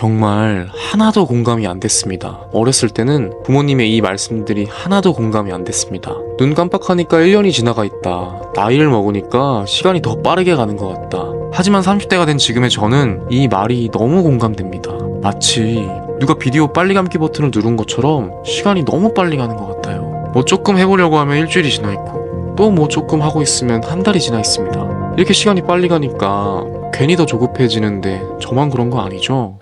정말 하나도 공감이 안 됐습니다. 어렸을 때는 부모님의 이 말씀들이 하나도 공감이 안 됐습니다. 눈 깜빡하니까 1년이 지나가 있다. 나이를 먹으니까 시간이 더 빠르게 가는 것 같다. 하지만 30대가 된 지금의 저는 이 말이 너무 공감됩니다. 마치 누가 비디오 빨리 감기 버튼을 누른 것처럼 시간이 너무 빨리 가는 것 같아요. 뭐 조금 해보려고 하면 일주일이 지나 있고 또 뭐 조금 하고 있으면 한 달이 지나 있습니다. 이렇게 시간이 빨리 가니까 괜히 더 조급해지는데 저만 그런 거 아니죠?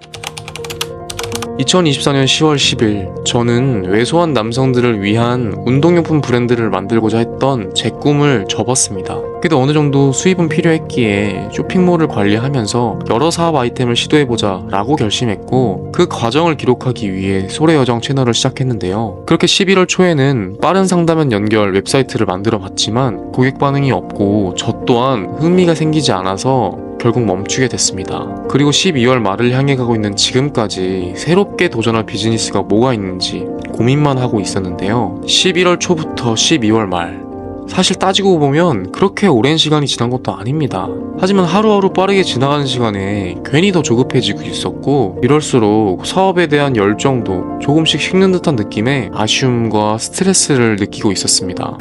2024년 10월 10일 저는 왜소한 남성들을 위한 운동용품 브랜드를 만들고자 했던 제 꿈을 접었습니다. 그래도 어느 정도 수입은 필요했기에 쇼핑몰을 관리하면서 여러 사업 아이템을 시도해보자 라고 결심했고 그 과정을 기록하기 위해 소래여정 채널을 시작했는데요. 그렇게 11월 초에는 빠른 상담원 연결 웹사이트를 만들어 봤지만 고객 반응이 없고 저 또한 흥미가 생기지 않아서 결국 멈추게 됐습니다. 그리고 12월 말을 향해 가고 있는 지금까지 새롭게 도전할 비즈니스가 뭐가 있는지 고민만 하고 있었는데요. 11월 초부터 12월 말 사실 따지고 보면 그렇게 오랜 시간이 지난 것도 아닙니다. 하지만 하루하루 빠르게 지나가는 시간에 괜히 더 조급해지고 있었고 이럴수록 사업에 대한 열정도 조금씩 식는 듯한 느낌의 아쉬움과 스트레스를 느끼고 있었습니다.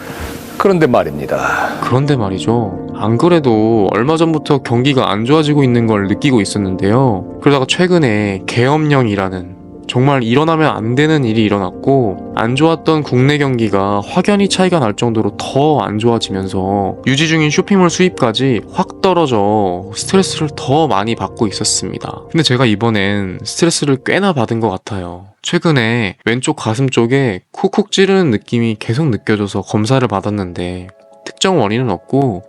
그런데 말입니다. 그런데 말이죠. 안 그래도 얼마 전부터 경기가 안 좋아지고 있는 걸 느끼고 있었는데요. 그러다가 최근에 계엄령이라는 정말 일어나면 안 되는 일이 일어났고 안 좋았던 국내 경기가 확연히 차이가 날 정도로 더 안 좋아지면서 유지 중인 쇼핑몰 수입까지 확 떨어져 스트레스를 더 많이 받고 있었습니다. 근데 제가 이번엔 스트레스를 꽤나 받은 것 같아요. 최근에 왼쪽 가슴 쪽에 쿡쿡 찌르는 느낌이 계속 느껴져서 검사를 받았는데 특정 원인은 없고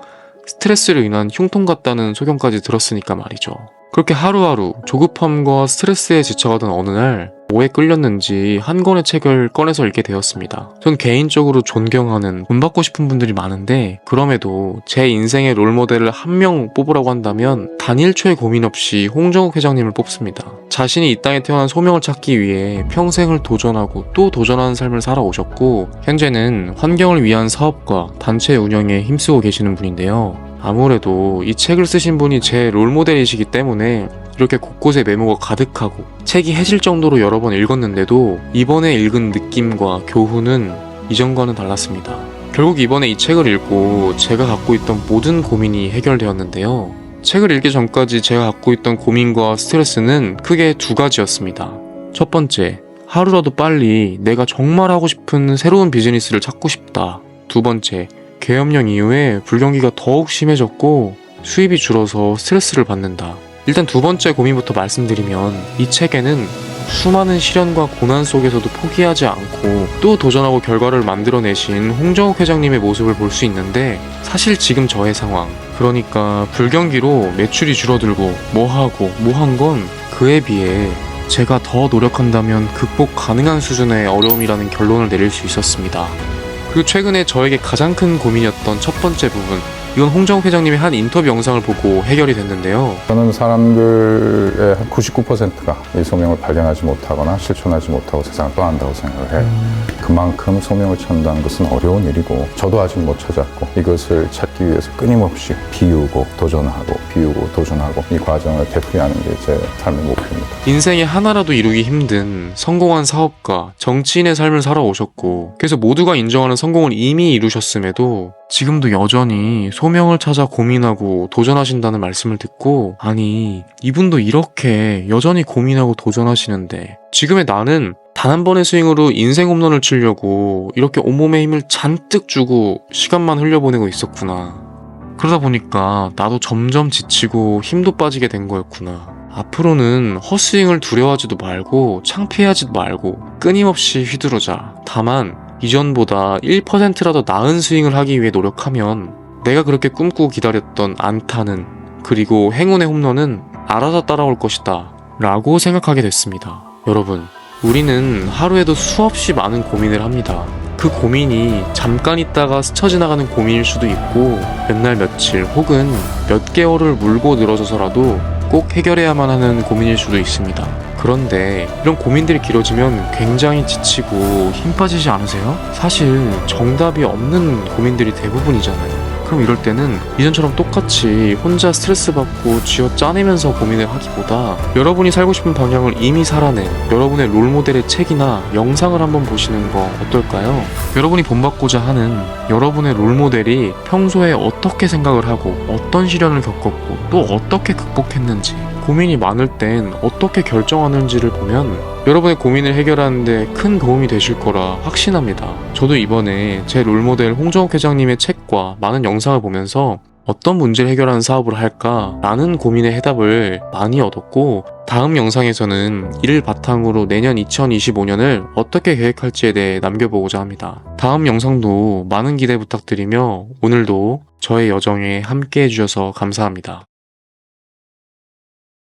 스트레스로 인한 흉통 같다는 소견까지 들었으니까 말이죠. 그렇게 하루하루 조급함과 스트레스에 지쳐가던 어느 날 뭐에 끌렸는지 한 권의 책을 꺼내서 읽게 되었습니다. 전 개인적으로 존경하는 본받고 싶은 분들이 많은데 그럼에도 제 인생의 롤모델을 한 명 뽑으라고 한다면 단 1초의 고민 없이 홍정욱 회장님을 뽑습니다. 자신이 이 땅에 태어난 소명을 찾기 위해 평생을 도전하고 또 도전하는 삶을 살아오셨고 현재는 환경을 위한 사업과 단체 운영에 힘쓰고 계시는 분인데요. 아무래도 이 책을 쓰신 분이 제 롤모델이시기 때문에 이렇게 곳곳에 메모가 가득하고 책이 해질 정도로 여러 번 읽었는데도 이번에 읽은 느낌과 교훈은 이전과는 달랐습니다. 결국 이번에 이 책을 읽고 제가 갖고 있던 모든 고민이 해결되었는데요. 책을 읽기 전까지 제가 갖고 있던 고민과 스트레스는 크게 두 가지였습니다. 첫 번째, 하루라도 빨리 내가 정말 하고 싶은 새로운 비즈니스를 찾고 싶다. 두 번째, 계엄령 이후에 불경기가 더욱 심해졌고 수입이 줄어서 스트레스를 받는다. 일단 두 번째 고민부터 말씀드리면 이 책에는 수많은 시련과 고난 속에서도 포기하지 않고 또 도전하고 결과를 만들어내신 홍정욱 회장님의 모습을 볼 수 있는데 사실 지금 저의 상황 그러니까 불경기로 매출이 줄어들고 뭐하고 뭐한 건 그에 비해 제가 더 노력한다면 극복 가능한 수준의 어려움이라는 결론을 내릴 수 있었습니다. 그리고 최근에 저에게 가장 큰 고민이었던 첫 번째 부분 이건 홍정욱 회장님의 한 인터뷰 영상을 보고 해결이 됐는데요. 저는 사람들의 한 99%가 이 소명을 발견하지 못하거나 실천하지 못하고 세상을 떠난다고 생각을 해요. 그만큼 소명을 찾는다는 것은 어려운 일이고 저도 아직 못 찾았고 이것을 찾기 위해서 끊임없이 비우고 도전하고 비우고 도전하고 이 과정을 되풀이하는 게 제 삶의 목표입니다. 인생에 하나라도 이루기 힘든 성공한 사업가, 정치인의 삶을 살아오셨고 그래서 모두가 인정하는 성공을 이미 이루셨음에도 지금도 여전히 소명을 찾아 고민하고 도전하신다는 말씀을 듣고 아니 이분도 이렇게 여전히 고민하고 도전하시는데 지금의 나는 단 한 번의 스윙으로 인생 홈런을 치려고 이렇게 온몸에 힘을 잔뜩 주고 시간만 흘려보내고 있었구나. 그러다 보니까 나도 점점 지치고 힘도 빠지게 된 거였구나. 앞으로는 헛스윙을 두려워하지도 말고 창피하지도 말고 끊임없이 휘두르자. 다만 이전보다 1%라도 나은 스윙을 하기 위해 노력하면 내가 그렇게 꿈꾸고 기다렸던 안타는 그리고 행운의 홈런은 알아서 따라올 것이다 라고 생각하게 됐습니다. 여러분, 우리는 하루에도 수없이 많은 고민을 합니다. 그 고민이 잠깐 있다가 스쳐 지나가는 고민일 수도 있고 몇 날 며칠 혹은 몇 개월을 물고 늘어져서라도 꼭 해결해야만 하는 고민일 수도 있습니다. 그런데 이런 고민들이 길어지면 굉장히 지치고 힘 빠지지 않으세요? 사실 정답이 없는 고민들이 대부분이잖아요. 그럼 이럴 때는 이전처럼 똑같이 혼자 스트레스 받고 쥐어 짜내면서 고민을 하기보다 여러분이 살고 싶은 방향을 이미 살아낸 여러분의 롤모델의 책이나 영상을 한번 보시는 거 어떨까요? 여러분이 본받고자 하는 여러분의 롤모델이 평소에 어떻게 생각을 하고 어떤 시련을 겪었고 또 어떻게 극복했는지, 고민이 많을 땐 어떻게 결정하는지를 보면 여러분의 고민을 해결하는데 큰 도움이 되실 거라 확신합니다. 저도 이번에 제 롤모델 홍정욱 회장님의 책과 많은 영상을 보면서 어떤 문제를 해결하는 사업을 할까 라는 고민의 해답을 많이 얻었고, 다음 영상에서는 이를 바탕으로 내년 2025년을 어떻게 계획할지에 대해 남겨보고자 합니다. 다음 영상도 많은 기대 부탁드리며 오늘도 저의 여정에 함께 해주셔서 감사합니다.